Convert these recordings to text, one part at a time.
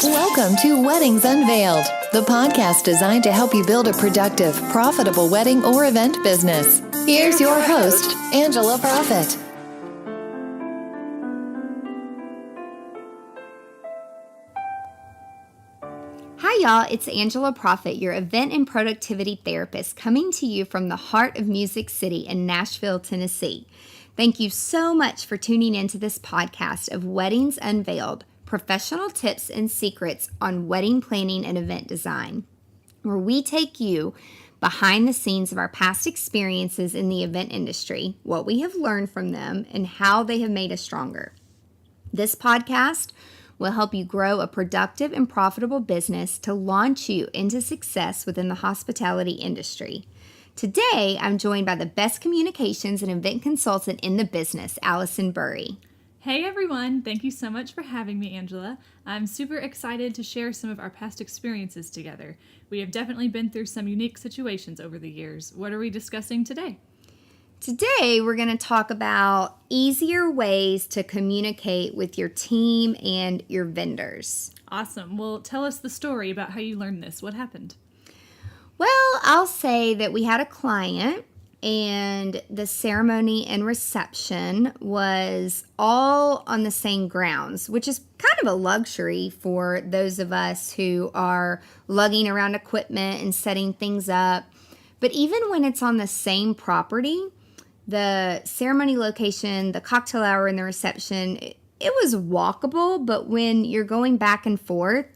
Welcome to Weddings Unveiled, the podcast designed to help you build a productive, profitable wedding or event business. Here's your host, Angela Profit. Hi y'all, it's Angela Profit, your event and productivity therapist, coming to you from the heart of Music City in Nashville, Tennessee. Thank you so much for tuning into this podcast of Weddings Unveiled, professional tips and secrets on wedding planning and event design, where we take you behind the scenes of our past experiences in the event industry, what we have learned from them, and how they have made us stronger. This podcast will help you grow a productive and profitable business to launch you into success within the hospitality industry. Today, I'm joined by the best communications and event consultant in the business, Alison Burry. Hey everyone, thank you so much for having me, Angela. I'm super excited to share some of our past experiences together. We have definitely been through some unique situations over the years. What are we discussing today? Today, we're going to talk about easier ways to communicate with your team and your vendors. Awesome. Well, tell us the story about how you learned this. What happened? Well, I'll say that we had a client and the ceremony and reception was all on the same grounds, which is kind of a luxury for those of us who are lugging around equipment and setting things up. But even when it's on the same property, the ceremony location, the cocktail hour, and the reception, it was walkable, but when you're going back and forth,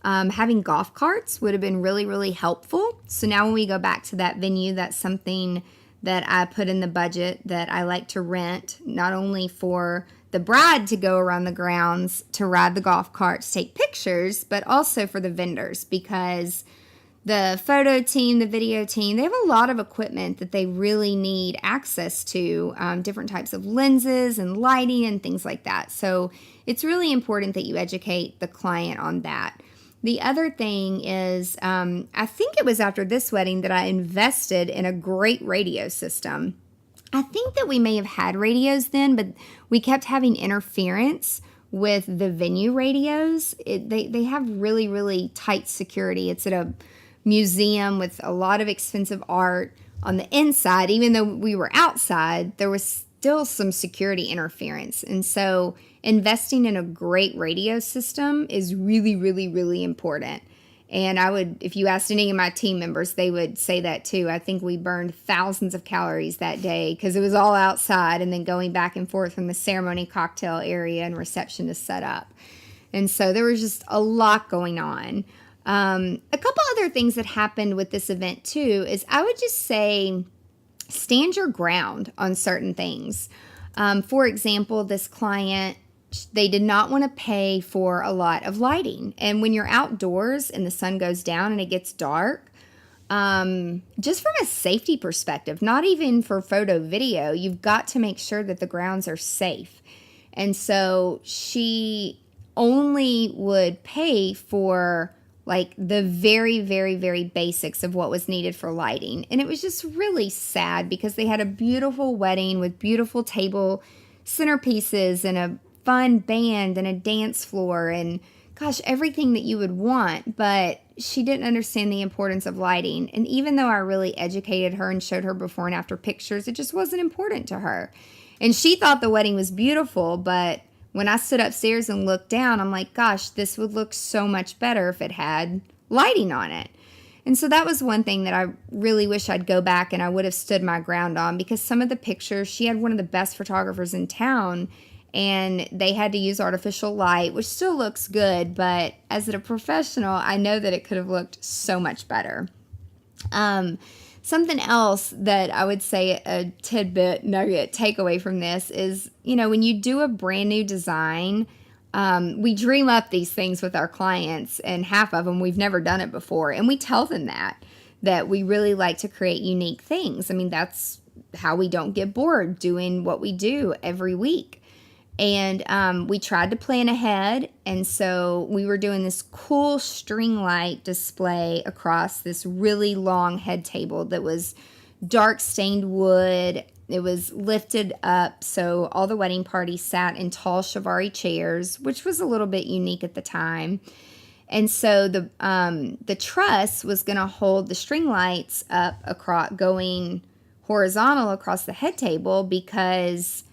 having golf carts would have been really, really helpful. So now when we go back to that venue, that's something that I put in the budget that I like to rent, not only for the bride to go around the grounds to ride the golf carts, take pictures, but also for the vendors, because the photo team, the video team, they have a lot of equipment that they really need access to, different types of lenses and lighting and things like that. So it's really important that you educate the client on that. The other thing is, I think it was after this wedding that I invested in a great radio system. I think that we may have had radios then, but we kept having interference with the venue radios. They have really, really tight security. It's at a museum with a lot of expensive art on the inside. Even though we were outside, there was still some security interference. And so investing in a great radio system is really, really, really important. And I would, if you asked any of my team members, they would say that too. I think we burned thousands of calories that day because it was all outside and then going back and forth from the ceremony cocktail area and reception to set up. And so there was just a lot going on. A couple other things that happened with this event too is I would just say stand your ground on certain things. For example, this client, they did not want to pay for a lot of lighting. And when you're outdoors and the sun goes down and it gets dark, just from a safety perspective, not even for photo video, you've got to make sure that the grounds are safe. And so she only would pay for like the very, very, very basics of what was needed for lighting. And it was just really sad because they had a beautiful wedding with beautiful table centerpieces and a fun band and a dance floor and gosh, everything that you would want. But she didn't understand the importance of lighting. And even though I really educated her and showed her before and after pictures, it just wasn't important to her. And she thought the wedding was beautiful, but when I stood upstairs and looked down, I'm like, gosh, this would look so much better if it had lighting on it. And so that was one thing that I really wish I'd go back and I would have stood my ground on, because some of the pictures, she had one of the best photographers in town and they had to use artificial light, which still looks good. But as a professional, I know that it could have looked so much better. Something else that I would say a tidbit nugget takeaway from this is, when you do a brand new design, we dream up these things with our clients, and half of them we've never done it before. And we tell them that we really like to create unique things. I mean, that's how we don't get bored doing what we do every week. And we tried to plan ahead, and so we were doing this cool string light display across this really long head table that was dark stained wood. It was lifted up, so all the wedding party sat in tall Chiavari chairs, which was a little bit unique at the time. And so the truss was going to hold the string lights up across, going horizontal across the head table, because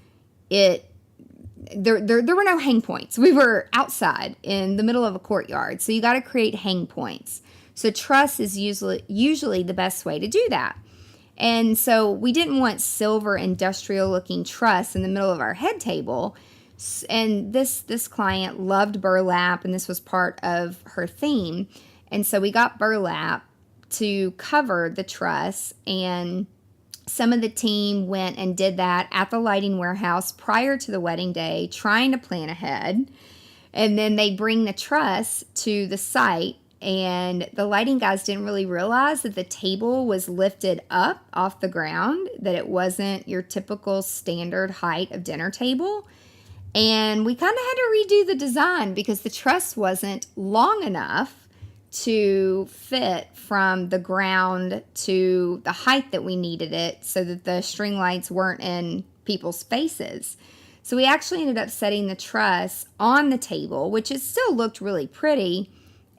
there were no hang points. We were outside in the middle of a courtyard, so you got to create hang points. So truss is usually the best way to do that. And so we didn't want silver industrial looking truss in the middle of our head table. And this client loved burlap, and this was part of her theme. And so we got burlap to cover the truss, and some of the team went and did that at the lighting warehouse prior to the wedding day, trying to plan ahead. And then they bring the truss to the site, and the lighting guys didn't really realize that the table was lifted up off the ground, that it wasn't your typical standard height of dinner table. And we kind of had to redo the design because the truss wasn't long enough to fit from the ground to the height that we needed it, so that the string lights weren't in people's faces. So we actually ended up setting the truss on the table, which it still looked really pretty.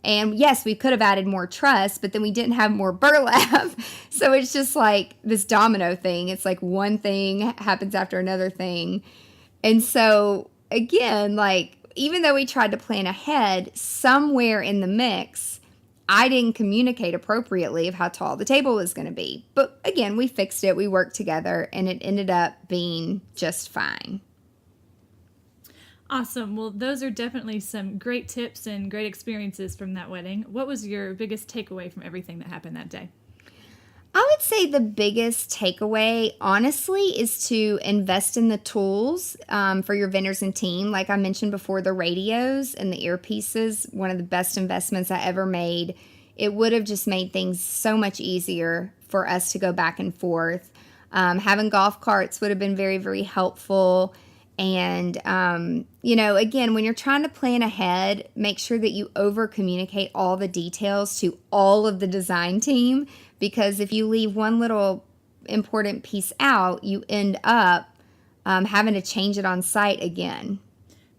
And yes, we could have added more truss, but then we didn't have more burlap. So it's just like this domino thing. It's like one thing happens after another thing. And so, again, like, even though we tried to plan ahead, somewhere in the mix, I didn't communicate appropriately of how tall the table was going to be. But again, we fixed it, we worked together, and it ended up being just fine. Awesome. Well, those are definitely some great tips and great experiences from that wedding. What was your biggest takeaway from everything that happened that day? I would say the biggest takeaway, honestly, is to invest in the tools for your vendors and team. Like I mentioned before, the radios and the earpieces, one of the best investments I ever made. It would have just made things so much easier for us to go back and forth. Having golf carts would have been very, very helpful. And, again, when you're trying to plan ahead, make sure that you over communicate all the details to all of the design team, because if you leave one little important piece out, you end up having to change it on site again.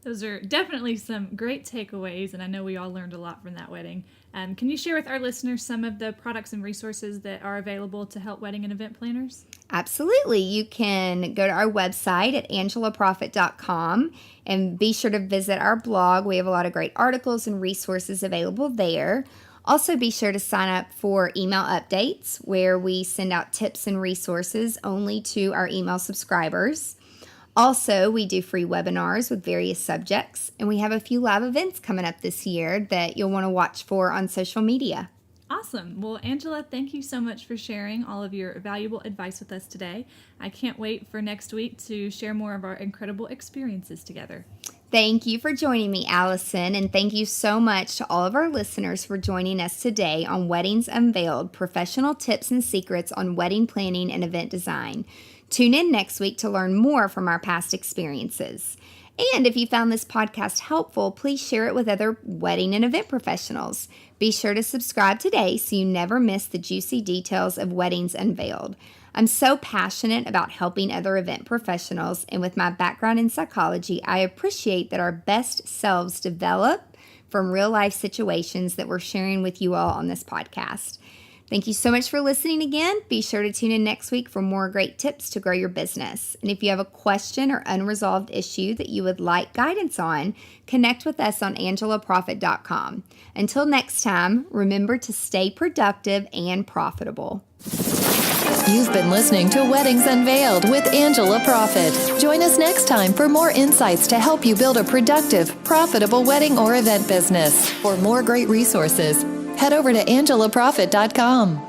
Those are definitely some great takeaways, and I know we all learned a lot from that wedding. Can you share with our listeners some of the products and resources that are available to help wedding and event planners? Absolutely. You can go to our website at angelaprofit.com and be sure to visit our blog. We have a lot of great articles and resources available there. Also, be sure to sign up for email updates, where we send out tips and resources only to our email subscribers. Also, we do free webinars with various subjects, and we have a few live events coming up this year that you'll want to watch for on social media. Awesome. Well, Angela, thank you so much for sharing all of your valuable advice with us today. I can't wait for next week to share more of our incredible experiences together. Thank you for joining me, Allison, and thank you so much to all of our listeners for joining us today on Weddings Unveiled, professional tips and secrets on wedding planning and event design. Tune in next week to learn more from our past experiences. And if you found this podcast helpful, please share it with other wedding and event professionals. Be sure to subscribe today so you never miss the juicy details of Weddings Unveiled. I'm so passionate about helping other event professionals, and with my background in psychology, I appreciate that our best selves develop from real-life situations that we're sharing with you all on this podcast. Thank you so much for listening again. Be sure to tune in next week for more great tips to grow your business. And if you have a question or unresolved issue that you would like guidance on, connect with us on angelaprofit.com. Until next time, remember to stay productive and profitable. You've been listening to Weddings Unveiled with Angela Profit. Join us next time for more insights to help you build a productive, profitable wedding or event business. For more great resources, head over to angelaprofit.com.